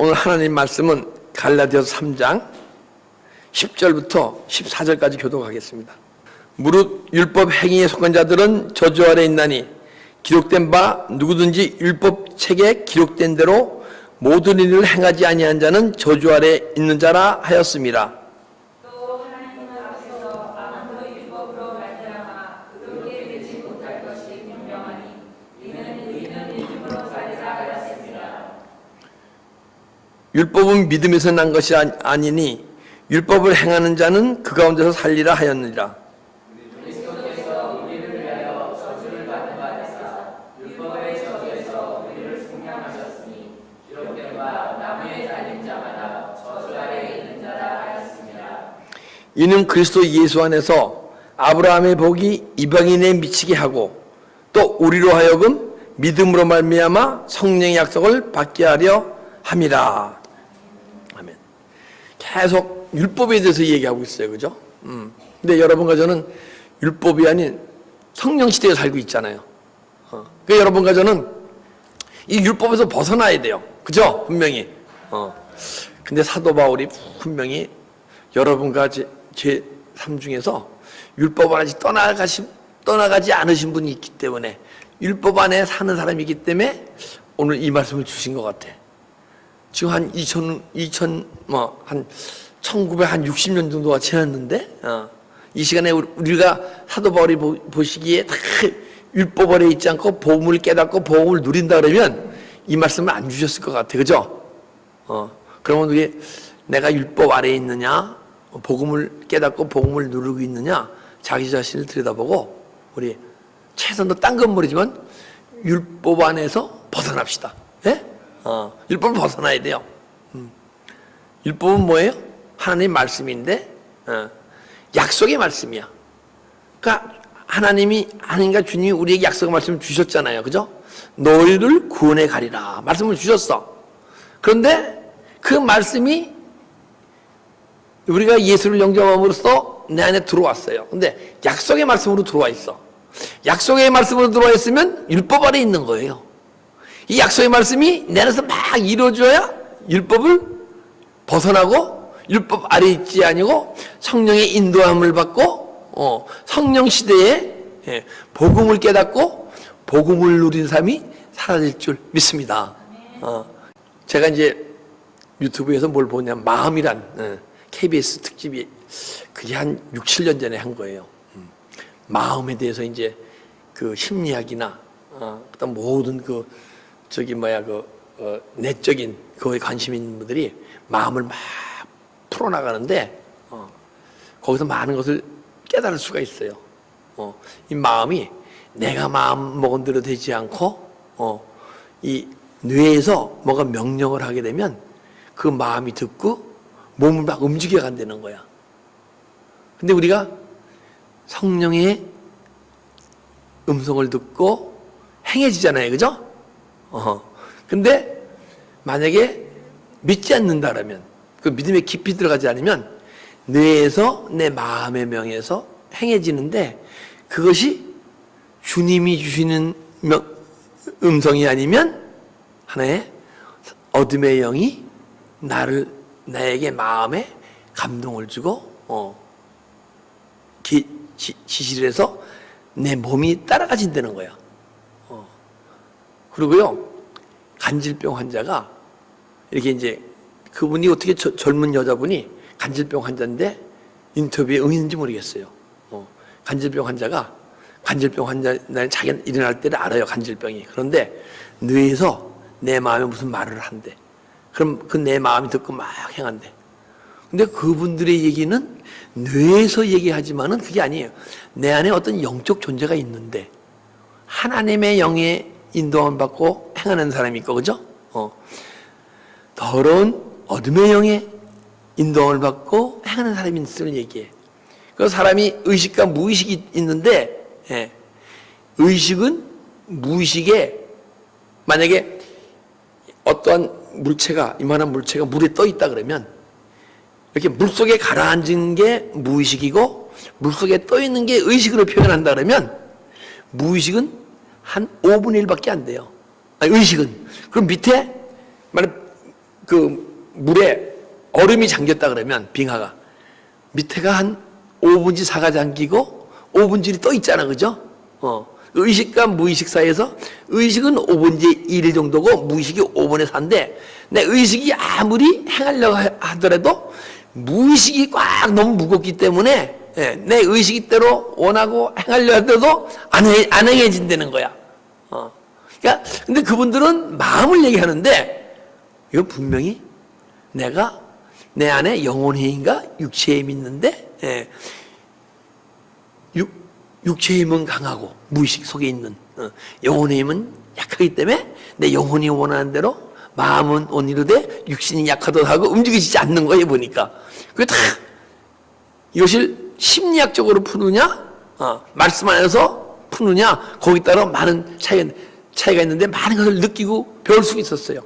오늘 하나님 말씀은 갈라디아서 3장 10절부터 14절까지 교독하겠습니다. 무릇 율법 행위에 속한 자들은 저주 아래 있나니 기록된 바 누구든지 율법 책에 기록된 대로 모든 일을 행하지 아니한 자는 저주 아래 있는 자라 하였습니다. 또 하나님 앞에서 아무도 율법으로 말미암아 의롭게 되지 못할 것이 분명하니 이는 의인은 믿음으로 살리라 하였습니다. 율법은 믿음에서 난 것이 아니니 율법을 행하는 자는 그 가운데서 살리라 하였느니라. 그리스도께서 우리를 위하여 저주를 받은 바 되사 율법의 저주에서 우리를 속량하셨으니 기록된 바 나무에 달린 자마다 저주 아래 있는 자라 하였습니다. 이는 그리스도 예수 안에서 아브라함의 복이 이방인에 미치게 하고 또 우리로 하여금 믿음으로 말미암아 성령의 약속을 받게 하려 함이라. 아멘. 계속 율법에 대해서 얘기하고 있어요, 그죠? 근데 여러분과 저는 율법이 아닌 성령 시대에 살고 있잖아요. 그 여러분과 저는 이 율법에서 벗어나야 돼요, 그죠? 분명히. 근데 사도 바울이 분명히 여러분과 제 삶 중에서 율법 안에 떠나가지 않으신 분이 있기 때문에 율법 안에 사는 사람이기 때문에 오늘 이 말씀을 주신 것 같아. 지금 한 1960년 정도가 지났는데, 이 시간에 우리가 사도 바울이 보시기에 다 율법 아래 있지 않고 복음을 깨닫고 복음을 누린다 그러면 이 말씀을 안 주셨을 것 같아, 그죠? 그러면 우리 내가 율법 아래에 있느냐, 복음을 깨닫고 복음을 누리고 있느냐, 자기 자신을 들여다보고 우리 최선도 딴 건 모르지만 율법 안에서 벗어납시다. 예? 율법을 벗어나야 돼요. 율법은 뭐예요? 하나님 말씀인데 약속의 말씀이야. 그러니까 하나님과 주님이 우리에게 약속의 말씀을 주셨잖아요, 그죠? 너희를 구원해 가리라 말씀을 주셨어. 그런데 그 말씀이 우리가 예수를 영접함으로써 내 안에 들어왔어요. 근데 약속의 말씀으로 들어와 있어. 약속의 말씀으로 들어와 있으면 율법 아래 있는 거예요. 이 약속의 말씀이 내 안에서 막 이루어져야 율법을 벗어나고 율법 아래 있지 아니고 성령의 인도함을 받고 성령 시대에 복음을 깨닫고 복음을 누린 삶이 사라질 줄 믿습니다. 제가 이제 유튜브에서 뭘 보냐면 마음이란 KBS 특집이 그게 한 6, 7년 전에 한 거예요. 마음에 대해서 이제 그 심리학이나 그다음 모든 내적인 그거에 관심 있는 분들이 마음을 막 풀어나가는데 거기서 많은 것을 깨달을 수가 있어요. 이 마음이 내가 마음 먹은 대로 되지 않고 이 뇌에서 뭐가 명령을 하게 되면 그 마음이 듣고 몸을 막 움직여 간다는 거야. 근데 우리가 성령의 음성을 듣고 행해지잖아요, 그죠? 근데 만약에 믿지 않는다 그러면, 그 믿음에 깊이 들어가지 않으면 뇌에서 내 마음의 명에서 행해지는데 그것이 주님이 주시는 음성이 아니면 하나의 어둠의 영이 나에게 마음에 감동을 주고 지시를 해서 내 몸이 따라가진다는 거야. 그리고요, 간질병 환자가 이렇게 이제 그분이 어떻게 젊은 여자분이 간질병 환자인데 인터뷰에 응했는지 모르겠어요. 간질병 환자가 자기가 일어날 때를 알아요, 간질병이. 그런데 뇌에서 내 마음에 무슨 말을 한대. 그럼 그 내 마음이 듣고 막 행한대. 근데 그분들의 얘기는 뇌에서 얘기하지만은 그게 아니에요. 내 안에 어떤 영적 존재가 있는데 하나님의 영의 인도함을 받고 행하는 사람이 있고, 그죠? 더러운 어둠의 영의 인도함을 받고 행하는 사람이 있음을 얘기해. 그 사람이 의식과 무의식이 있는데, 의식은 무의식에 만약에 어떠한 물체가, 이만한 물체가 물에 떠 있다 그러면 이렇게 물속에 가라앉은 게 무의식이고 물속에 떠 있는 게 의식으로 표현한다 그러면 무의식은 한 5분의 1밖에 안 돼요. 아니, 의식은. 그럼 밑에 만약 그 물에 얼음이 잠겼다 그러면 빙하가 밑에가 한 5분지 4가 잠기고 5분질이 떠 있잖아, 그죠? 의식과 무의식 사이에서 의식은 5분지 1 정도고 무의식이 5분의 4인데 내 의식이 아무리 행하려고 하더라도 무의식이 꽉 너무 무겁기 때문에 내 의식대로 원하고 행하려 해도 안 행해진다는 거야. 그러니까 근데 그분들은 마음을 얘기하는데 이거 분명히 내가 내 안에 영혼의 힘과 육체의 힘이 있는데 육체의 힘은 강하고 무의식 속에 있는 영혼의 힘은 약하기 때문에 내 영혼이 원하는 대로 마음은 온이로되 육신이 약하도록 하고 움직이지 않는 거예요 보니까. 그게 다 이것을 심리학적으로 푸느냐 말씀 안에서 푸느냐 거기에 따라 많은 차이가 있는데 많은 것을 느끼고 배울 수 있었어요.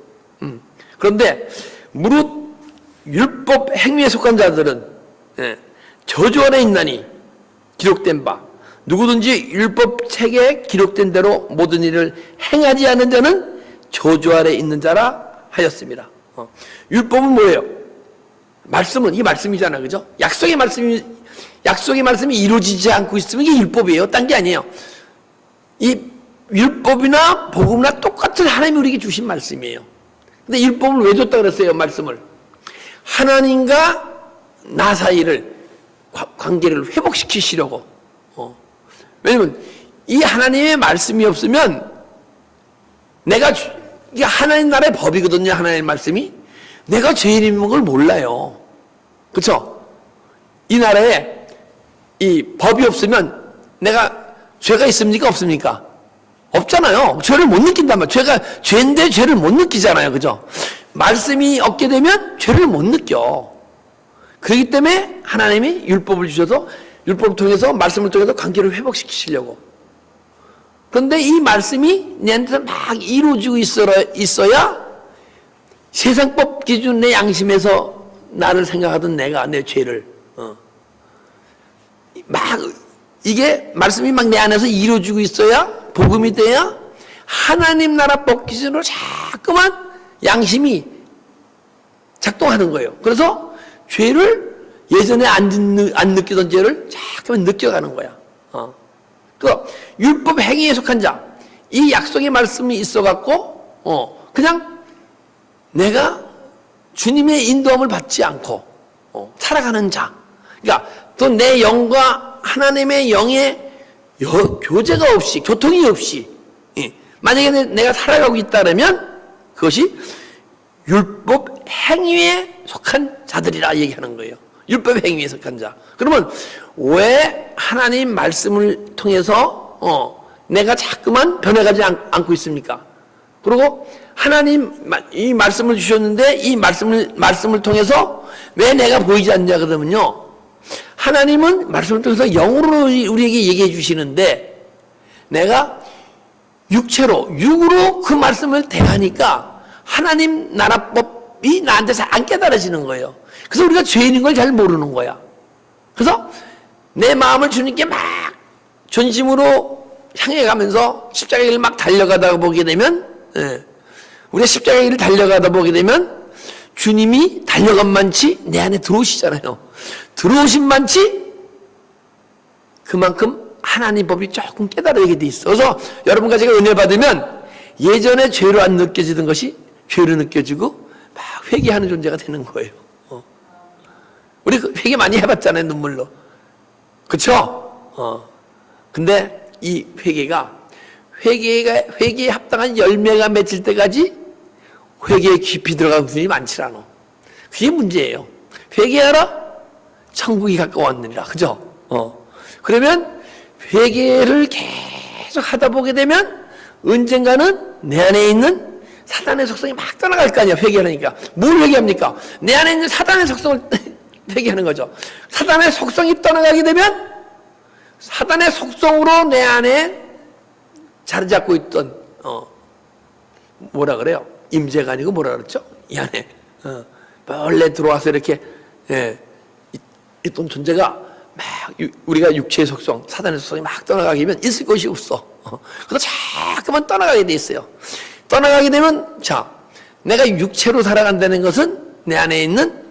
그런데 무릇 율법 행위에 속한 자들은 저주 아래 있나니 기록된 바 누구든지 율법 책에 기록된 대로 모든 일을 행하지 않는 자는 저주 아래 있는 자라 하였습니다. 율법은 뭐예요? 말씀은 이 말씀이잖아, 그죠? 약속의 말씀이 이루어지지 않고 있으면 이게 율법이에요. 딴 게 아니에요. 이 율법이나 복음이나 똑같은 하나님이 우리에게 주신 말씀이에요. 근데 율법을 왜 줬다 그랬어요, 말씀을? 하나님과 나 사이를 관계를 회복시키시려고. 왜냐면 이 하나님의 말씀이 없으면 이게 하나님 나라의 법이거든요. 하나님의 말씀이 내가 죄인인 걸 몰라요. 그렇죠? 이 나라에 이 법이 없으면 내가 죄가 있습니까? 없습니까? 없잖아요. 죄를 못 느낀단 말이에요. 죄인데 죄를 못 느끼잖아요. 그죠? 말씀이 없게 되면 죄를 못 느껴. 그렇기 때문에 하나님이 율법을 주셔서 율법을 통해서 말씀을 통해서 관계를 회복시키시려고. 그런데 이 말씀이 내한테 막 이루어지고 있어야 세상법 기준 내 양심에서 나를 생각하던 내가 내 죄를 막 이게 말씀이 막 내 안에서 이루어지고 있어야 복음이 돼야 하나님 나라 법 기준으로 자꾸만 양심이 작동하는 거예요. 그래서 죄를 예전에 안 느끼던 죄를 자꾸만 느껴가는 거야. 그 율법 행위에 속한 자, 이 약속의 말씀이 있어갖고 그냥 내가 주님의 인도함을 받지 않고 살아가는 자. 그러니까 또 내 영과 하나님의 영의 교제가 없이 교통이 없이 만약에 내가 살아가고 있다면 그것이 율법 행위에 속한 자들이라 얘기하는 거예요. 율법 행위에 속한 자. 그러면 왜 하나님 말씀을 통해서 내가 자꾸만 변해가지 않고 있습니까? 그리고 하나님 이 말씀을 주셨는데 이 말씀을 통해서 왜 내가 보이지 않냐 그러면요. 하나님은 말씀을 통해서 영으로 우리에게 얘기해 주시는데 내가 육으로 그 말씀을 대하니까 하나님 나라법이 나한테 잘 안 깨달아지는 거예요. 그래서 우리가 죄인인 걸 잘 모르는 거야. 그래서 내 마음을 주님께 막 전심으로 향해 가면서 십자가 길을 막 달려가다 보게 되면 우리가 십자가 길을 달려가다 보게 되면 주님이 달려간 만치 내 안에 들어오시잖아요. 들어오신 만치 그만큼 하나님 법이 조금 깨달아지게 돼 있어. 그래서 여러분과 제가 은혜 받으면 예전에 죄로 안 느껴지던 것이 죄로 느껴지고 막 회개하는 존재가 되는 거예요. 우리 회개 많이 해봤잖아요, 눈물로. 그쵸? 근데 이 회개에 합당한 열매가 맺힐 때까지 회개에 깊이 들어간 분이 많지 않아. 그게 문제예요. 회개하라? 천국이 가까웠느니라. 그죠? 그러면 회개를 계속 하다 보게 되면 언젠가는 내 안에 있는 사단의 속성이 막 떠나갈 거 아니야, 회개하니까. 뭘 회개합니까? 내 안에 있는 사단의 속성을 회개하는 거죠. 사단의 속성이 떠나가게 되면 사단의 속성으로 내 안에 자리 잡고 있던 뭐라 그래요? 임재가 아니고 뭐라 그랬죠? 이 안에 원래 들어와서 이렇게 있던 존재가 막 우리가 육체의 속성, 사단의 속성이 막 떠나가게 되면 있을 것이 없어. 그래서 자꾸만 떠나가게 돼 있어요. 떠나가게 되면 내가 육체로 살아간다는 것은 내 안에 있는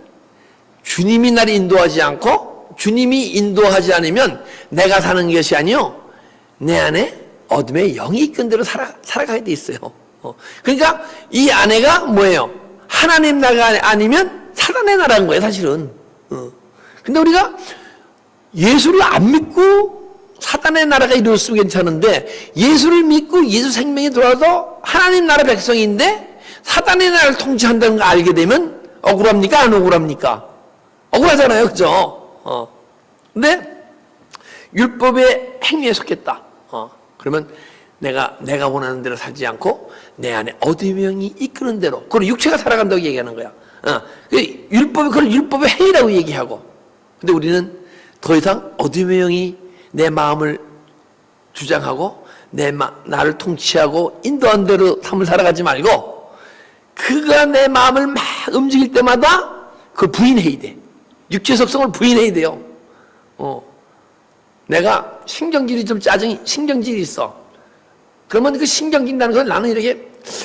주님이 나를 인도하지 않고 주님이 인도하지 않으면 내가 사는 것이 아니요, 내 안에 어둠의 영이 이끈 대로 살아가게 돼 있어요. 그러니까 이 안에가 뭐예요? 하나님 나라가 아니면 사단의 나라인 거예요, 사실은. 근데 우리가 예수를 안 믿고 사단의 나라가 이루어졌으면 괜찮은데, 예수를 믿고 예수 생명이 들어와서 하나님 나라 백성인데 사단의 나라를 통치한다는 걸 알게 되면 억울합니까? 안 억울합니까? 억울하잖아요, 그죠? 근데 율법의 행위에 속했다. 그러면 내가 원하는 대로 살지 않고 내 안에 어둠의 영이 이끄는 대로, 그걸 육체가 살아간다고 얘기하는 거야. 그걸 율법의 행위라고 얘기하고. 근데 우리는 더 이상 어둠의 영이 내 마음을 주장하고 나를 통치하고 인도한 대로 삶을 살아가지 말고, 그가 내 마음을 막 움직일 때마다 그걸 부인해야 돼. 육체 속성을 부인해야 돼요. 내가 신경질이 신경질이 있어. 그러면 그 신경질이라는 건, 나는 이렇게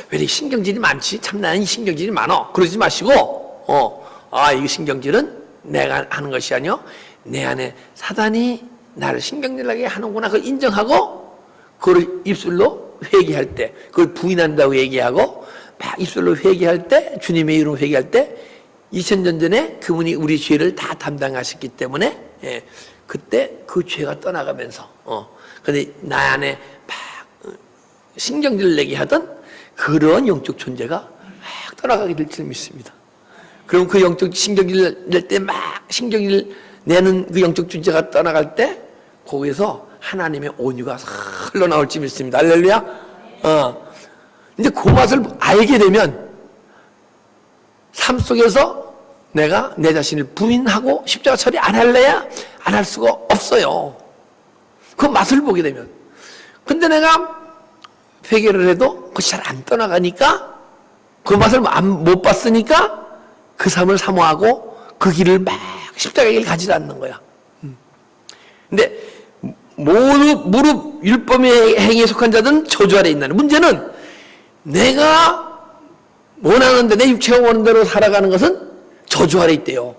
왜 이렇게 신경질이 많지? 참 나는 신경질이 많어. 그러지 마시고, 이 신경질은 내가 하는 것이 아니요, 내 안에 사단이 나를 신경질나게 하는구나. 그걸 인정하고, 그걸 입술로 회개할 때, 그걸 부인한다고 얘기하고, 막 입술로 회개할 때, 주님의 이름으로 회개할 때, 2000년 전에 그분이 우리 죄를 다 담당하셨기 때문에, 그때 그 죄가 떠나가면서, 근데 나 안에 막 신경질 내게 하던 그런 영적 존재가 막 떠나가게 될 줄 믿습니다. 그럼 그 영적 신경질 낼 때 막 신경질 내는 그 영적 존재가 떠나갈 때, 거기서 하나님의 온유가 흘러나올 줄 믿습니다. 할렐루야. 이제 그 맛을 알게 되면 삶 속에서 내가 내 자신을 부인하고 십자가 처리 안 할래야 안 할 수가 없어요. 그 맛을 보게 되면. 근데 내가 회개를 해도 그것이 잘 안 떠나가니까, 그 맛을 못 봤으니까 그 삶을 사모하고 그 길을 막 십자가의 길을 가지 않는 거야. 근데 무릎 율법의 행위에 속한 자들은 저주 아래 있나니, 문제는 내가 원하는데, 내 육체가 원하는 대로 살아가는 것은 저주 아래 있대요.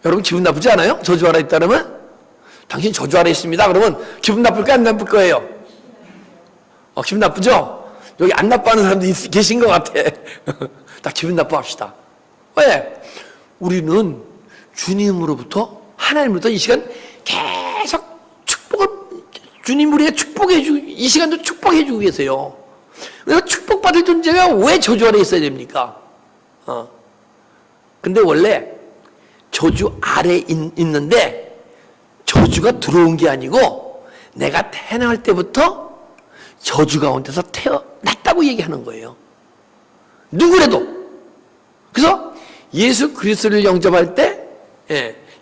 여러분 기분 나쁘지 않아요? 저주 아래 있다 그러면? 당신 저주 아래 있습니다. 그러면 기분 나쁠까 안 나쁠 거예요? 기분 나쁘죠? 여기 안 나빠하는 사람도 계신 것 같아. 다 기분 나빠합시다. 왜? 우리는 주님으로부터, 하나님으로부터 이 시간 계속 주님 우리가 이 시간도 축복해주고 계세요. 그래서 축복받을 존재가 왜 저주 아래 있어야 됩니까? 근데 원래 저주 아래 있는데, 저주가 들어온 게 아니고 내가 태어날 때부터 저주 가운데서 태어났다고 얘기하는 거예요. 누구래도. 그래서 예수 그리스도를 영접할 때,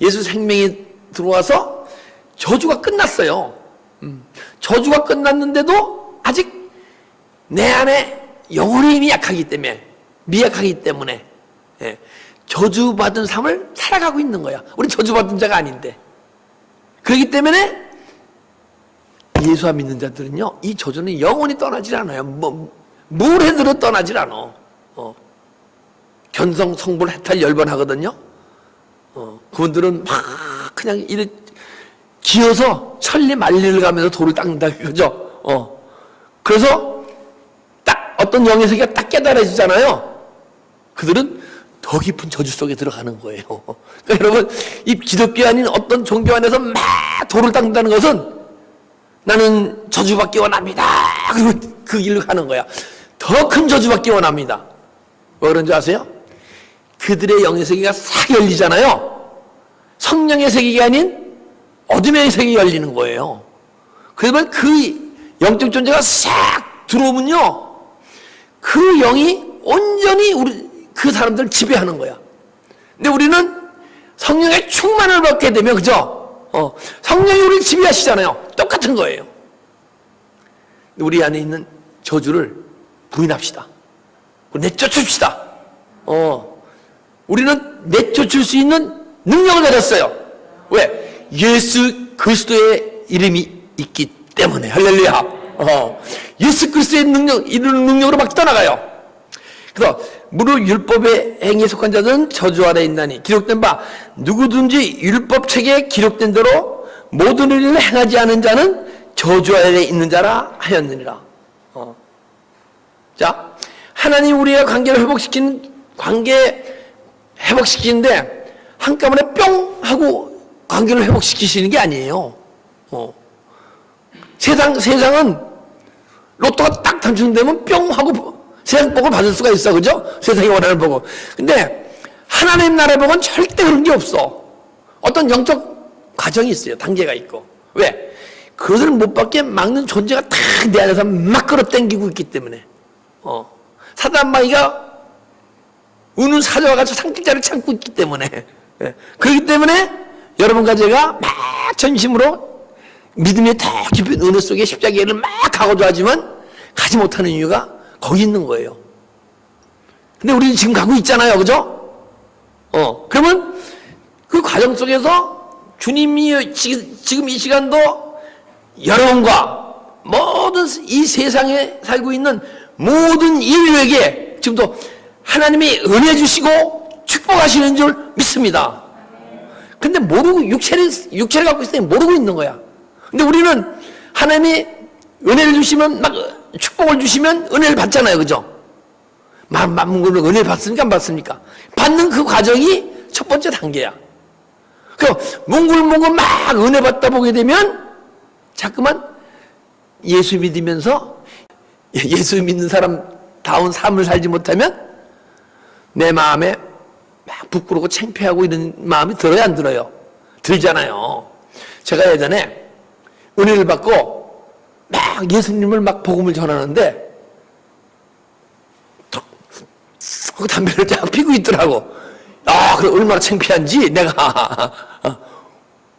예수 생명이 들어와서 저주가 끝났어요. 저주가 끝났는데도 아직 내 안에 영혼의 힘이 약하기 때문에, 미약하기 때문에 저주받은 삶을 살아가고 있는 거야. 우리 저주받은 자가 아닌데. 그렇기 때문에 예수 안 믿는 자들은요, 이 저주는 영원히 떠나질 않아요. 뭘 해도 떠나질 않아. 견성, 성불, 해탈, 열반하거든요. 그분들은 막 그냥 이래 기어서 천리 만리를 가면서 돌을 닦는다, 그죠? 그래서 딱 어떤 영의 세계가 딱 깨달아지잖아요. 그들은 더 깊은 저주 속에 들어가는 거예요. 그러니까 여러분, 이 기독교 아닌 어떤 종교 안에서 막 돌을 닦는다는 것은 나는 저주받기 원합니다. 그리고 그 길로 가는 거야. 더 큰 저주받기 원합니다. 왜 그런지 아세요? 그들의 영의 세계가 싹 열리잖아요. 성령의 세계가 아닌 어둠의 세계가 열리는 거예요. 그러면 그 영적 존재가 싹 들어오면요, 그 영이 온전히 그 사람들을 지배하는 거야. 근데 우리는 성령의 충만을 받게 되면, 그죠? 성령이 우리를 지배하시잖아요. 똑같은 거예요. 우리 안에 있는 저주를 부인합시다. 내쫓읍시다. 우리는 내쫓을 수 있는 능력을 가졌어요. 왜? 예수 그리스도의 이름이 있기 때문에. 할렐루야. 예수 그리스도의 능력으로 막 떠나가요. 그래서 무릇 율법의 행위에 속한 자들은 저주 아래 있나니 기록된 바 누구든지 율법책에 기록된 대로 모든 일을 행하지 않은 자는 저주 아래 있는 자라 하였느니라. 자, 하나님 우리의 관계 회복시키는데 한꺼번에 뿅 하고 관계를 회복시키시는 게 아니에요. 세상은 로또가 딱 당첨되면 뿅 하고 세상 복을 받을 수가 있어, 그죠? 세상이 원하는 복을. 근데 하나님 나라의 복은 절대 그런 게 없어. 어떤 영적 과정이 있어요. 단계가 있고. 왜? 그것을 못 받게 막는 존재가 다 내 안에서 막 끌어당기고 있기 때문에. 사단마귀가 우는 사자와 같이 상직자를 참고 있기 때문에. 그렇기 때문에 여러분과 제가 막 전심으로 믿음의 더 깊은 은혜 속에 십자가를 막 가고자 하지만 가지 못하는 이유가 거기 있는 거예요. 근데 우리는 지금 가고 있잖아요. 그죠? 그러면 그 과정 속에서 주님이 지금 이 시간도 여러분과 모든 이 세상에 살고 있는 모든 인류에게 지금도 하나님이 은혜 주시고 축복하시는 줄 믿습니다. 근데 모르고 육체를 갖고 있을 때 모르고 있는 거야. 근데 우리는 하나님이 은혜를 주시면 막 축복을 주시면 은혜를 받잖아요. 그죠? 만물을 은혜를 받습니까? 안 받습니까? 받는 그 과정이 첫 번째 단계야. 그럼 몽글몽글 막 은혜 받다 보게 되면 자꾸만 예수 믿으면서 예수 믿는 사람다운 삶을 살지 못하면 내 마음에 막 부끄러워 창피하고 이런 마음이 들어요, 안 들어요? 들잖아요. 제가 예전에 은혜를 받고 막 예수님을 막 복음을 전하는데 그 담배를 쫙 피고 있더라고. 그래 얼마나 창피한지 내가.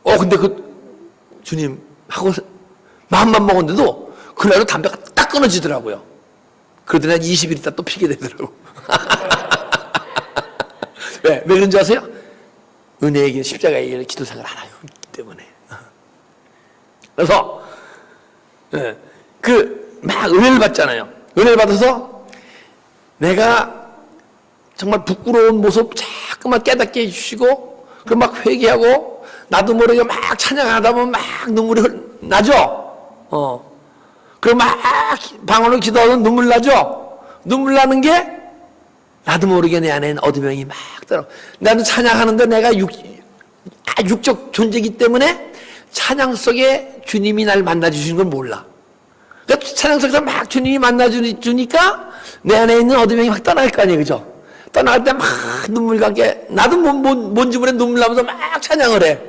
근데 주님 하고 마음만 먹었는데도 그날은 담배가 딱 끊어지더라고요. 그러더니 한 20일 있다 또 피게 되더라고. 왜 그런지 아세요? 은혜의 길, 십자가의 길, 기도 생활 안 하기 때문에. 그래서 막 은혜를 받잖아요. 은혜를 받아서 내가 정말 부끄러운 모습 자꾸만 깨닫게 해주시고 그럼 막 회개하고 나도 모르게 막 찬양하다 보면 막 눈물이 나죠. 그럼 막 방언을 기도하면 눈물 나죠. 눈물 나는 게 나도 모르게 내 안에 어둠이 막 들어. 나는 찬양하는데 내가 육적 존재이기 때문에 찬양 속에 주님이 날 만나주시는 걸 몰라. 그러니까 찬양 속에서 막 주님이 만나주니까 내 안에 있는 어둠이 막 떠날 거 아니에요. 그죠? 떠날 때 막 눈물 가게 나도 뭔지 모르게 눈물 나면서 막 찬양을 해.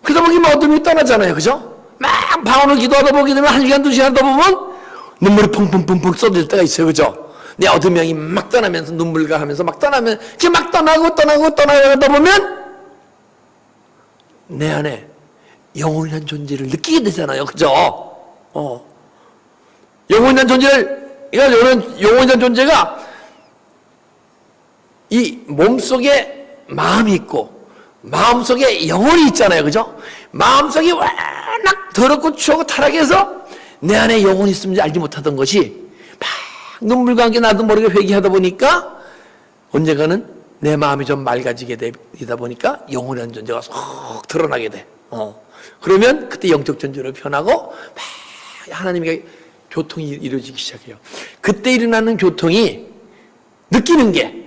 그러다 보면 어둠이 떠나잖아요. 그죠? 막 방언을 기도하다 보게 되면 1시간, 2시간 더 보면 눈물이 펑펑펑펑 쏟을 때가 있어요. 그죠? 내 어둠이 막 떠나면서 눈물가 하면서 막 떠나면 이렇게 막 떠나가다 보면 내 안에 영원한 존재를 느끼게 되잖아요. 그죠? 영원한 존재를, 이런 영원한 존재가 이 몸속에 마음이 있고 마음속에 영혼이 있잖아요. 그죠? 마음속이 워낙 더럽고 추하고 타락해서 내 안에 영혼이 있음지 알지 못하던 것이 막 눈물과 함께 나도 모르게 회개하다 보니까 언젠가는 내 마음이 좀 맑아지게 되다 보니까 영혼이라는 존재가 쏙 드러나게 돼. 그러면 그때 영적 존재로 변하고 막 하나님과 교통이 이루어지기 시작해요. 그때 일어나는 교통이 느끼는 게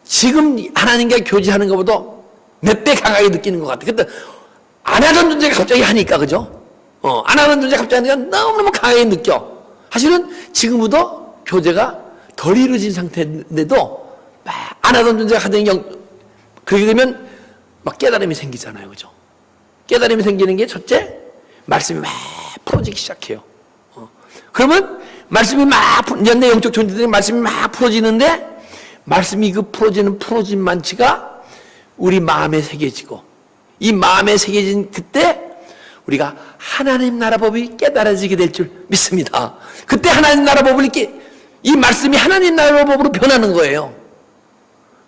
지금 하나님과 교제하는 것보다 몇 배 강하게 느끼는 것 같아. 근데 안 하던 존재가 갑자기 하니까, 그죠? 안 하던 존재가 갑자기 하니까 너무너무 강하게 느껴. 사실은 지금부터 교제가 덜 이루어진 상태인데도 막 안 하던 존재가 하던 그렇게 되면 막 깨달음이 생기잖아요. 그죠? 깨달음이 생기는 게 첫째, 말씀이 막 풀어지기 시작해요. 그러면 말씀이 막, 내 영적 존재들이 말씀이 막 풀어지는데 말씀이 그 풀어진 만치가 우리 마음에 새겨지고 이 마음에 새겨진 그때 우리가 하나님 나라 법이 깨달아지게 될 줄 믿습니다. 그때 하나님 나라 법을 이 말씀이 하나님 나라 법으로 변하는 거예요.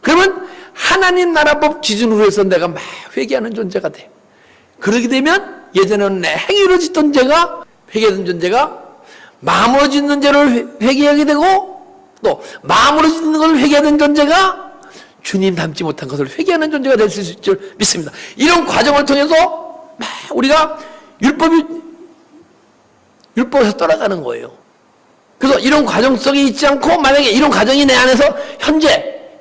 그러면 하나님 나라 법 기준으로 해서 내가 막 회개하는 존재가 돼. 그러게 되면 예전에는 내 행위로 짓던 죄가 회개하던 존재가 마음으로 짓는 죄를 회개하게 되고 또 마음으로 짓는 것을 회개하는 존재가 주님 닮지 못한 것을 회개하는 존재가 될 수 있을 줄 믿습니다. 이런 과정을 통해서 우리가 율법에서 떠나가는 거예요. 그래서 이런 과정 속에 있지 않고 만약에 이런 과정이 내 안에서 현재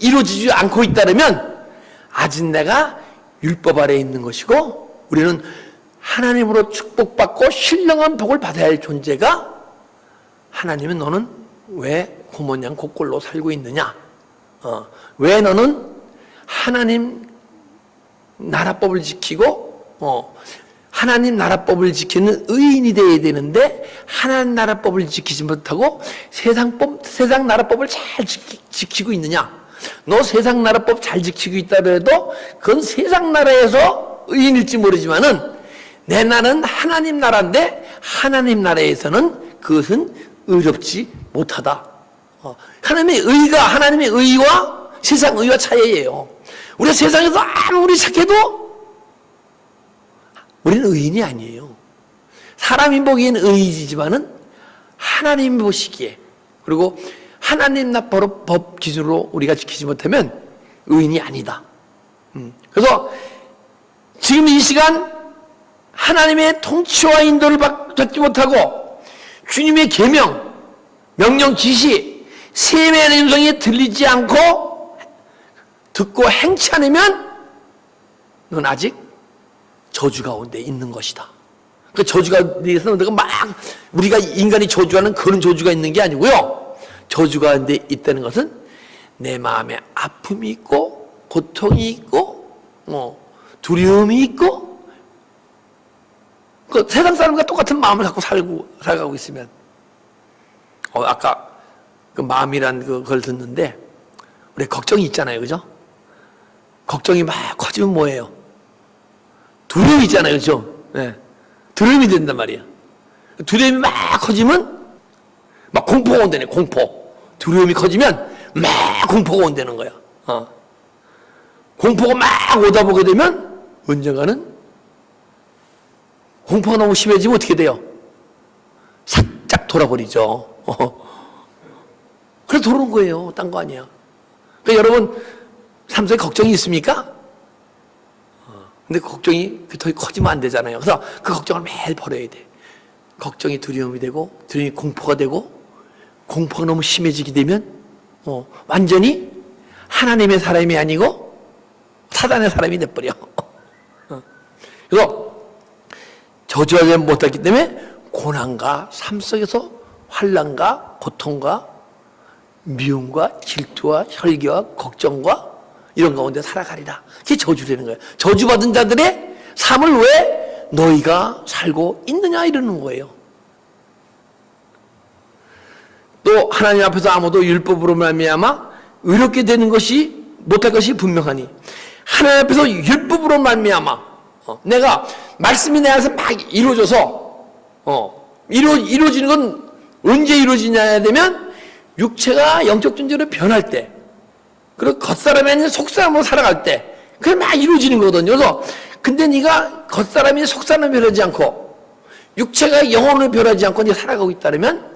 이루어지지 않고 있다면 아직 내가 율법 아래에 있는 것이고 우리는 하나님으로 축복받고 신령한 복을 받아야 할 존재가 하나님은 너는 왜 고모냥 곡골로 살고 있느냐? 왜 너는 하나님 나라법을 지키고 하나님 나라법을 지키는 의인이 되어야 되는데 하나님 나라법을 지키지 못하고 세상 나라법을 잘 지키고 있느냐? 너 세상 나라법 잘 지키고 있다 해도 그건 세상 나라에서 의인일지 모르지만은 내 나라는 하나님 나라인데 하나님 나라에서는 그것은 의롭지 못하다. 하나님의 의와 세상 의와 차이예요. 우리가 세상에서 아무리 착해도 우리는 의인이 아니에요. 사람이 보기에는 의인이지만은 하나님이 보시기에 그리고 하나님 나라로 법 기준으로 우리가 지키지 못하면 의인이 아니다. 그래서 지금 이 시간 하나님의 통치와 인도를 받지 못하고 주님의 계명, 명령, 지시, 세미한 음성이 들리지 않고 듣고 행치 않으면 넌 아직 저주 가운데 있는 것이다. 그 저주가 대해서 내가 막 우리가 인간이 저주하는 그런 저주가 있는 게 아니고요. 저주 가운데 있다는 것은 내 마음에 아픔이 있고 고통이 있고 두려움이 있고 그 세상 사람과 똑같은 마음을 갖고 살아가고 있으면 아까 그 마음이란 그걸 듣는데 우리 걱정이 있잖아요, 그죠? 걱정이 막 커지면 뭐예요? 두려움이 있잖아요, 그죠? 네. 두려움이 된단 말이에요. 두려움이 막 커지면 막 공포가 온다네, 공포. 두려움이 커지면 막 공포가 온다는 거야. 공포가 막 오다 보게 되면 언젠가는 공포가 너무 심해지면 어떻게 돼요? 살짝 돌아버리죠. 그래서 돌아온 거예요. 딴 거 아니야. 그러니까 여러분 삶 속에 걱정이 있습니까? 근데 걱정이 더 커지면 안 되잖아요. 그래서 그 걱정을 매일 버려야 돼. 걱정이 두려움이 되고 두려움이 공포가 되고 공포가 너무 심해지게 되면 완전히 하나님의 사람이 아니고 사단의 사람이 돼버려. 그래서 저주하지 못했기 때문에 고난과 삶 속에서 환난과 고통과 미움과 질투와 혈기와 걱정과 이런 가운데 살아가리라. 그게 저주라는 거예요. 저주받은 자들의 삶을 왜 너희가 살고 있느냐 이러는 거예요. 또 하나님 앞에서 아무도 율법으로 말미암아 의롭게 되는 것이 못할 것이 분명하니 하나님 앞에서 율법으로 말미암아 내가 말씀이 내 안에서 막 이루어져서 이루어지는 건 언제 이루어지냐 되면 육체가 영적 존재로 변할 때 그리고 겉사람이 아닌 속사람으로 살아갈 때 그게 막 이루어지는 거거든요. 그래서 근데 네가 겉사람이 속사람을 변하지 않고 육체가 영혼을 변하지 않고 네가 살아가고 있다면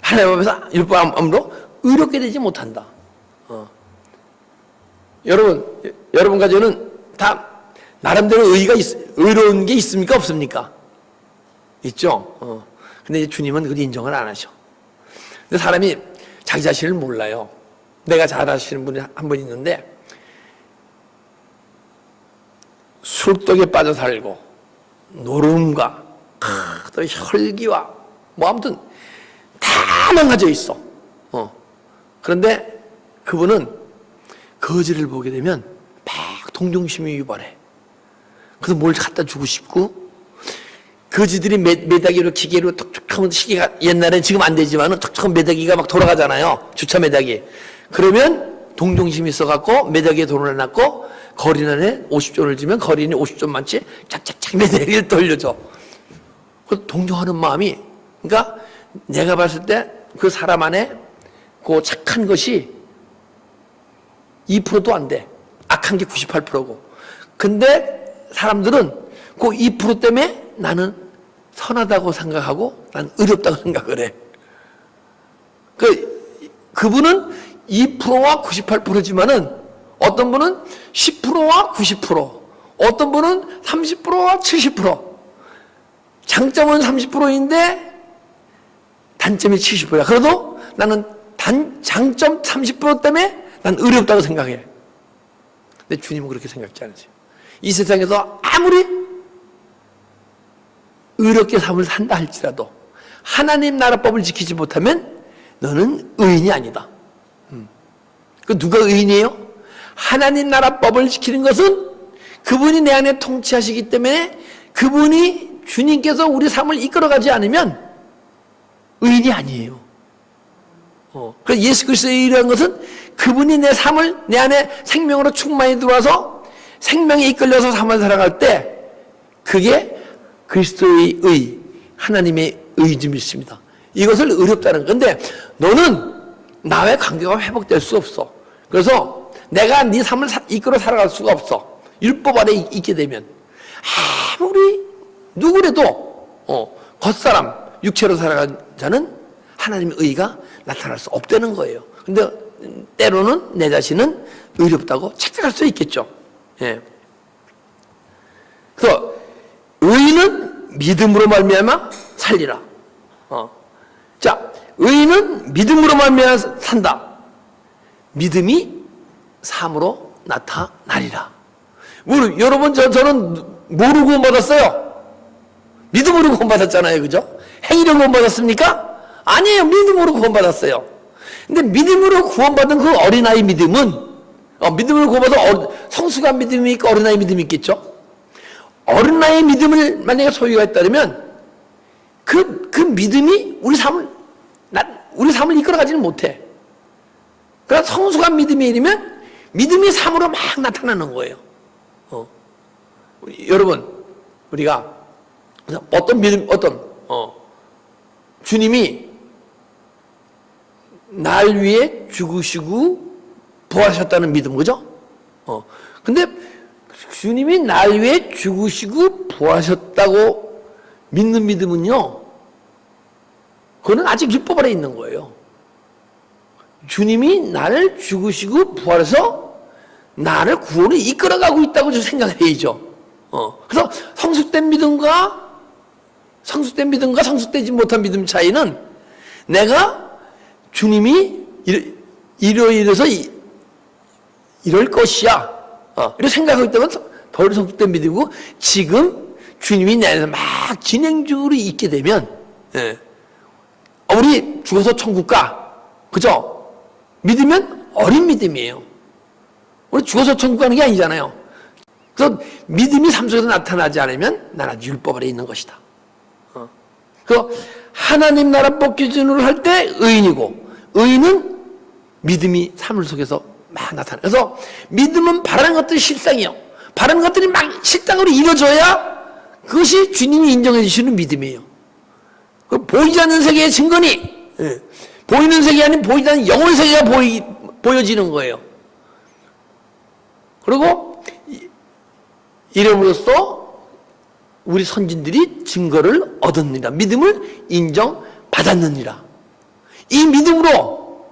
하나님 앞에서 율법으로 의롭게 되지 못한다. 여러분 가정은 다 나름대로 의로운 게 있습니까? 없습니까? 있죠. 근데 주님은 그걸 인정을 안 하셔. 근데 사람이 자기 자신을 몰라요. 내가 잘 아시는 분이 한 분 있는데 술독에 빠져 살고 노름과 또 혈기와 뭐 아무튼 다 망가져 있어. 그런데 그분은 거지를 보게 되면 막 동정심이 유발해. 그래서 뭘 갖다 주고 싶고 거지들이 매다기로 기계로 톡톡하면 시계가 옛날엔 지금 안 되지만은 톡톡한 매다기가 막 돌아가잖아요. 주차 매다기. 그러면 동정심이 있어갖고 매다기에 돈을 놨고 거리는에 50존을 주면 거리는 50존 많지 착착착 매다기를 돌려줘. 그 동정하는 마음이 그러니까 내가 봤을 때 그 사람 안에 그 착한 것이 2%도 안 돼. 악한 게 98%고. 근데 사람들은 그 2% 때문에 나는 선하다고 생각하고 난 의롭다고 생각을 해. 그분은 2%와 98%지만은 어떤 분은 10%와 90%, 어떤 분은 30%와 70%. 장점은 30%인데 단점이 70%야. 그래도 나는 장점 30% 때문에 난 의롭다고 생각해. 근데 주님은 그렇게 생각지 않으세요. 이 세상에서 아무리 의롭게 삶을 산다 할지라도 하나님 나라법을 지키지 못하면 너는 의인이 아니다. 그 누가 의인이에요? 하나님 나라법을 지키는 것은 그분이 내 안에 통치하시기 때문에 그분이 주님께서 우리 삶을 이끌어가지 않으면 의인이 아니에요. 그래서 예수 그리스도의 의라는 것은 그분이 내 삶을 내 안에 생명으로 충만히 들어와서 생명에 이끌려서 삶을 살아갈 때 그게 그리스도의 의, 하나님의 의임이 있습니다. 이것을 의롭다는 건데 너는 나와의 관계가 회복될 수 없어. 그래서 내가 네 삶을 이끌어 살아갈 수가 없어. 율법 아래 있게 되면 아무리 누구래도 겉사람 육체로 살아간 자는 하나님의 의가 나타날 수 없다는 거예요. 근데 때로는 내 자신은 의롭다고 착각할 수 있겠죠. 예. 그래서 의인은 믿음으로 말미암아 살리라. 자, 의인은 믿음으로 말미암아 산다. 믿음이 삶으로 나타나리라. 여러분 저는 뭐로 구원받았어요? 믿음으로 구원받았잖아요. 그죠? 행위로 구원받았습니까? 아니에요. 믿음으로 구원받았어요. 근데 믿음으로 구원받은 그 어린아이 믿음은 믿음으로 구원받은 성숙한 믿음이 있고 어린아이 믿음이 있겠죠? 어린아이 믿음을 만약에 소유가 있다면 그 믿음이 우리 삶을 이끌어가지는 못해. 그러나 성숙한 믿음이 이르면 믿음이 삶으로 막 나타나는 거예요. 여러분, 우리가 주님이 날 위해 죽으시고 부활하셨다는 믿음, 그죠? 근데 주님이 날 위해 죽으시고 부활하셨다고 믿는 믿음은요, 그거는 아직 율법 아래 있는 거예요. 주님이 나를 죽으시고 부활해서 나를 구원에 이끌어가고 있다고 생각해야죠. 그래서 성숙된 믿음과 성숙되지 못한 믿음 차이는 내가 주님이 이러이러서 이럴 것이야. 이렇게 생각하고 있다면 덜 성숙된 믿음이고 지금 주님이 내 안에서 막 진행 중으로 있게 되면 우리 죽어서 천국 가. 그죠? 믿으면 어린 믿음이에요. 우리 죽어서 천국 가는 게 아니잖아요. 그래서 믿음이 삶 속에서 나타나지 않으면 나는 율법 아래 있는 것이다. 그래서 하나님 나라법 기준으로 할 때 의인이고 의인은 믿음이 삶 속에서 막 나타나. 그래서 믿음은 바라는 것들이 실상이에요. 바라는 것들이 막 실상으로 이루어져야 그것이 주님이 인정해 주시는 믿음이에요. 보이지 않는 세계의 증거니 보이는 세계 아닌 보이지 않는 영혼 세계가 보여지는 거예요. 그리고 이름으로써 우리 선진들이 증거를 얻었느니라. 믿음을 인정받았느니라. 이 믿음으로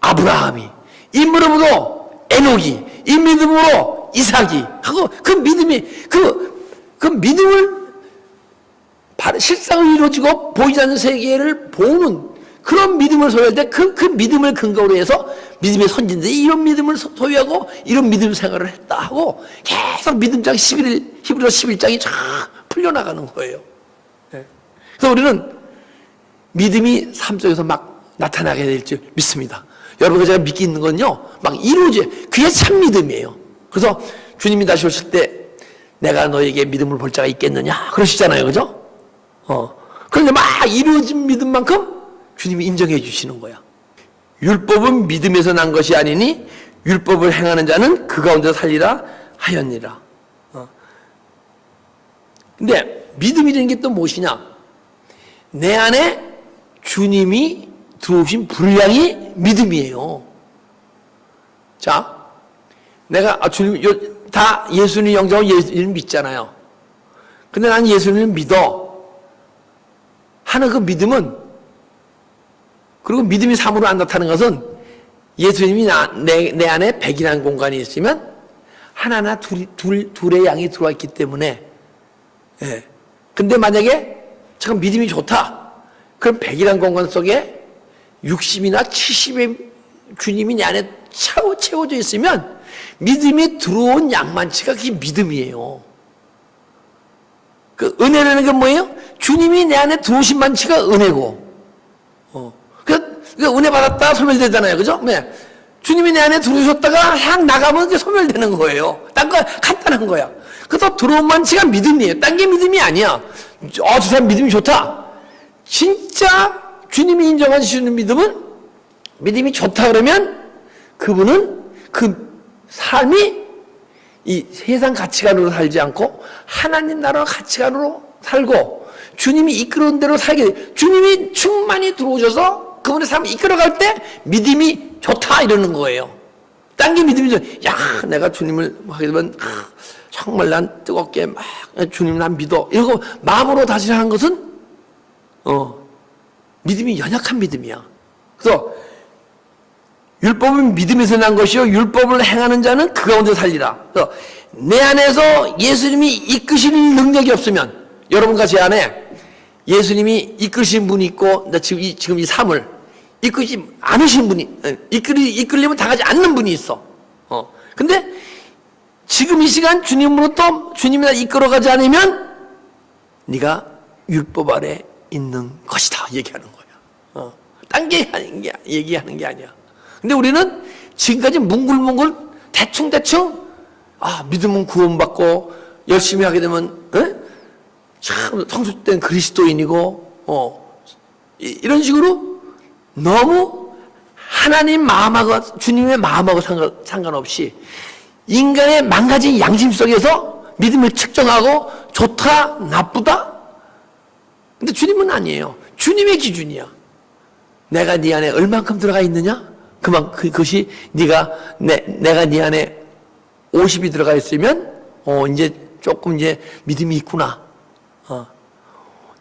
아브라함이, 이 믿음으로 에녹이, 이 믿음으로 이삭이 하고 그 믿음이 그 믿음을 실상을 이루어지고 보이지 않는 세계를 보는 그런 믿음을 소유할 때 그 믿음을 근거로 해서 믿음의 선진들이 이런 믿음을 소유하고 이런 믿음 생활을 했다 하고 계속 믿음장 11일, 히브리서 11장이 쫙 풀려나가는 거예요. 그래서 우리는 믿음이 삶 속에서 막 나타나게 될 줄 믿습니다. 여러분, 제가 믿기 있는 건요, 막 이루어져. 그게 참 믿음이에요. 그래서 주님이 다시 오실 때 내가 너에게 믿음을 볼 자가 있겠느냐 그러시잖아요. 그죠? 그런데 막 이루어진 믿음만큼 주님이 인정해 주시는 거야. 율법은 믿음에서 난 것이 아니니 율법을 행하는 자는 그 가운데 살리라 하였니라. 근데 믿음이라는 게 또 무엇이냐? 내 안에 주님이 들어오신 분량이 믿음이에요. 자, 내가 주님 다 예수님 영접하고 예수님 믿잖아요. 근데 난 예수님을 믿어 하는 그 믿음은 그리고 믿음이 삶으로 안 나타나는 것은 예수님이 내 안에 백이라는 공간이 있으면 하나나 둘의 양이 들어와 있기 때문에, 예. 근데 만약에 잠깐 믿음이 좋다. 그럼 백이라는 공간 속에 60이나 70의 주님이 내 안에 채워져 있으면 믿음이 들어온 양만치가 그게 믿음이에요. 그 은혜라는 건 뭐예요? 주님이 내 안에 들어오신 만치가 은혜고, 그 은혜 받았다 소멸되잖아요. 그죠? 네. 주님이 내 안에 들어오셨다가 향 나가면 그게 소멸되는 거예요. 딴 거 간단한 거야. 그래서 들어온 만치가 믿음이에요. 딴 게 믿음이 아니야. 저 사람 믿음이 좋다. 진짜 주님이 인정하시는 믿음은, 믿음이 좋다 그러면 그분은 그 삶이 이 세상 가치관으로 살지 않고 하나님 나라 가치관으로 살고 주님이 이끌어온 대로 살게 돼. 주님이 충만히 들어오셔서 그분의 삶을 이끌어갈 때 믿음이 좋다 이러는 거예요. 딴 게 믿음이 좋아. 야, 내가 주님을 하게 되면 정말 난 뜨겁게 막 주님 난 믿어 이러고 마음으로 다시 하는 것은 믿음이 연약한 믿음이야. 그래서 율법은 믿음에서 난 것이요 율법을 행하는 자는 그 가운데 살리라. 그래서 내 안에서 예수님이 이끄실 능력이 없으면, 여러분과 제 안에 예수님이 이끄신 분이 있고 지금 이 삶을 이끄지 않으신 분이, 이끌리면 당하지 않는 분이 있어. 근데 지금 이 시간 주님으로부터 주님이 나 이끌어가지 않으면 네가 율법 아래 있는 것이다 얘기하는 거야. 딴 게 얘기하는 게 아니야. 근데 우리는 지금까지 뭉글뭉글 대충 믿으면 구원받고 열심히 하게 되면 참 성숙된 그리스도인이고 이런 식으로 너무 하나님 마음하고 주님의 마음하고 상관없이 인간의 망가진 양심 속에서 믿음을 측정하고 좋다 나쁘다. 근데 주님은 아니에요. 주님의 기준이야. 내가 네 안에 얼만큼 들어가 있느냐? 그것이 내가 네 안에 50이 들어가 있으면 이제 조금 이제 믿음이 있구나.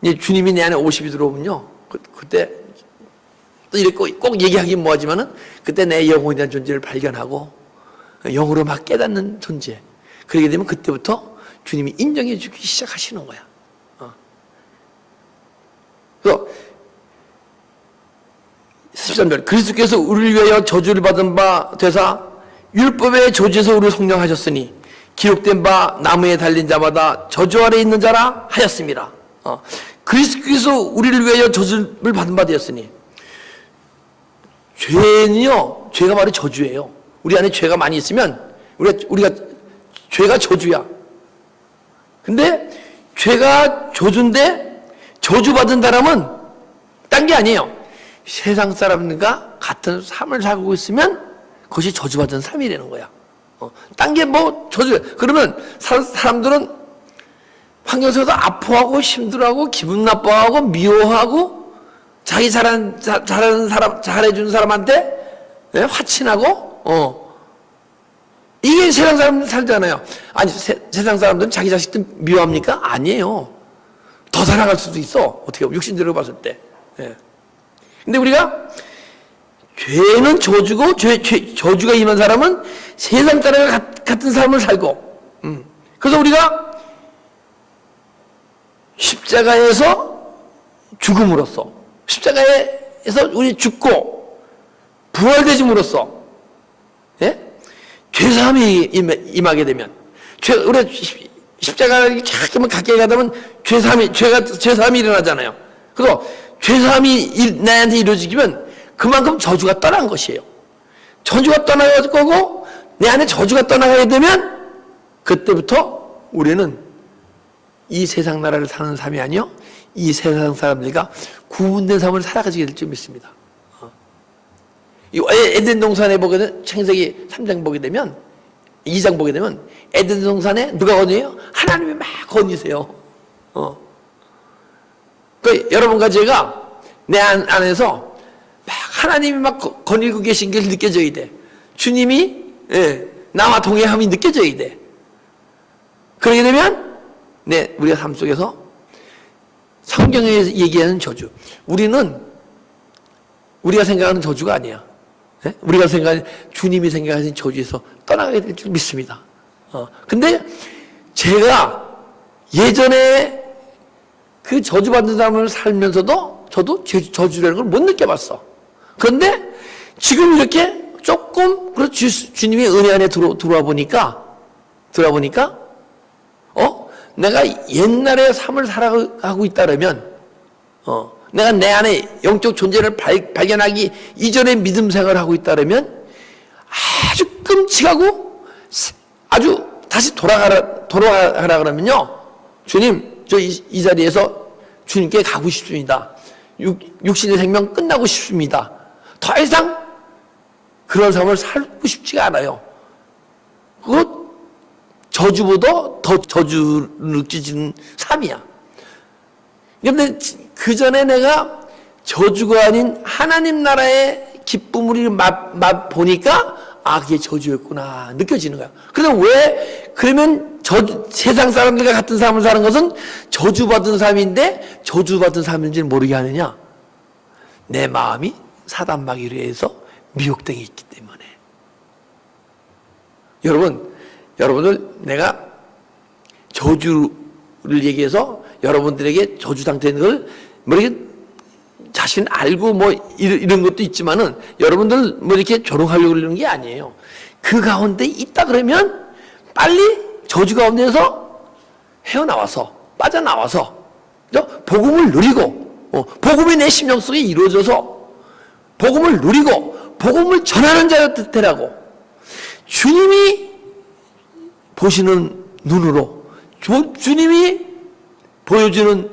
이제 주님이 내 안에 50이 들어오면요. 그때 또 이렇게 꼭 얘기하긴 뭐하지만은 그때 내 영혼에 대한 존재를 발견하고 영으로 막 깨닫는 존재. 그러게 되면 그때부터 주님이 인정해 주기 시작하시는 거야. 그래서 13절 그리스도께서 우리를 위하여 저주를 받은 바 되사 율법의 저주에서 우리를 속량하셨으니 기록된 바 나무에 달린 자마다 저주 아래 있는 자라 하였습니다. 그리스도께서 우리를 위하여 저주를 받은 바 되었으니, 죄는요, 죄가 바로 저주예요. 우리 안에 죄가 많이 있으면 우리가 죄가 저주야. 근데 죄가 저주인데 저주받은 사람은 딴 게 아니에요. 세상 사람들과 같은 삶을 살고 있으면 그것이 저주받은 삶이라는 거야. 딴 게 뭐 저주. 그러면 사람들은 환경 속에서 아파하고 힘들어하고 기분 나빠하고 미워하고 자기 잘하는 사람, 잘해준 사람한테 화친하고 이게 세상 사람들 살잖아요. 아니 세상 사람들은 자기 자식들 미워합니까? 아니에요. 더 살아갈 수도 있어. 어떻게 보면 육신적으로 봤을 때. 근데 우리가 죄는 저주고 저주가 임한 사람은 세상 사람과 같은 삶을 살고, 그래서 우리가 십자가에서 죽음으로써, 십자가에서 우리 죽고 부활되짐으로써, 죄사함이 임하게 되면, 우리가 십자가를 자꾸만 가까이 가다 보면 죄사함이 일어나잖아요. 그래서 죄사함이 나한테 이루어지면 그만큼 저주가 떠난 것이에요. 저주가 떠나갈 거고 내 안에 저주가 떠나가게 되면 그때부터 우리는 이 세상 나라를 사는 삶이 아니요 이 세상 사람들과 구분된 삶을 살아가게 될 줄 믿습니다. 이 에덴 동산에 보게 되면 창세기 3장 보게 되면 2장 보게 되면 에덴 동산에 누가 건의해요? 하나님이 막 건의세요. 그 여러분과 제가 내 안에서 막 하나님이 막 거닐고 계신 게 느껴져야 돼. 주님이 나와 동행함이 느껴져야 돼. 그러게 되면 우리가 삶 속에서 성경에 얘기하는 저주, 우리는 우리가 생각하는 저주가 아니야. 예? 우리가 생각하는 주님이 생각하신 저주에서 떠나가게 될 줄 믿습니다. 근데 제가 예전에 그 저주받는 삶을 살면서도 저도 저주라는 걸 못 느껴봤어. 그런데 지금 이렇게 조금 주님의 은혜 안에 들어와 보니까 내가 옛날의 삶을 살아가고 있다면 내가 내 안에 영적 존재를 발견하기 이전의 믿음 생활을 하고 있다면 아주 끔찍하고 아주 다시 돌아가라 그러면요, 주님, 저 이 자리에서 주님께 가고 싶습니다. 육신의 생명 끝나고 싶습니다. 더 이상 그런 삶을 살고 싶지가 않아요. 그것 저주보다 더 저주를 느껴지는 삶이야. 그런데 그 전에 내가 저주가 아닌 하나님 나라의 기쁨을 맛보니까 그게 저주였구나 느껴지는 거야. 그러면 세상 사람들과 같은 삶을 사는 것은 저주받은 삶인데 저주받은 삶인지를 모르게 하느냐? 내 마음이 사단 마귀에 의해서 미혹되어 있기 때문에. 여러분들 내가 저주를 얘기해서 여러분들에게 저주 상태인 걸 이렇게 자신 알고 이런 것도 있지만은 여러분들 이렇게 조롱하려고 그러는 게 아니에요. 그 가운데 있다 그러면 빨리 저주 가운데서 헤어나와서 빠져나와서 복음을 누리고 복음이 내 심령 속에 이루어져서 복음을 누리고 복음을 전하는 자가 되라고 주님이 보시는 눈으로 주님이 보여주는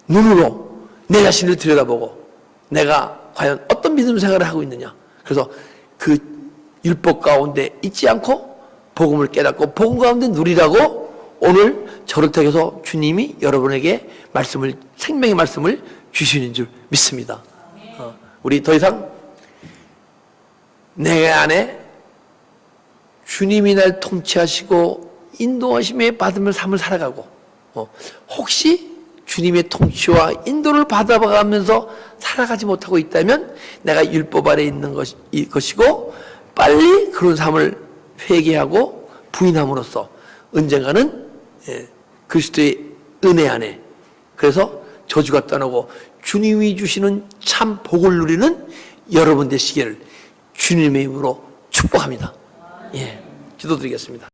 눈으로 내 자신을 들여다보고 내가 과연 어떤 믿음 생활을 하고 있느냐. 그래서 그 율법 가운데 있지 않고 복음을 깨닫고 복음 가운데 누리라고 오늘 저를 통해서 주님이 여러분에게 생명의 말씀을 주시는 줄 믿습니다. 우리 더 이상 내 안에 주님이 날 통치하시고 인도하심에 받으면 삶을 살아가고 혹시 주님의 통치와 인도를 받아가면서 살아가지 못하고 있다면 내가 율법 아래 있는 것이고 빨리 그런 삶을 회개하고 부인함으로써 언젠가는 그리스도의 은혜 안에 그래서 저주가 떠나고 주님이 주시는 참 복을 누리는 여러분 되시기를 주님의 이름으로 축복합니다. 기도드리겠습니다.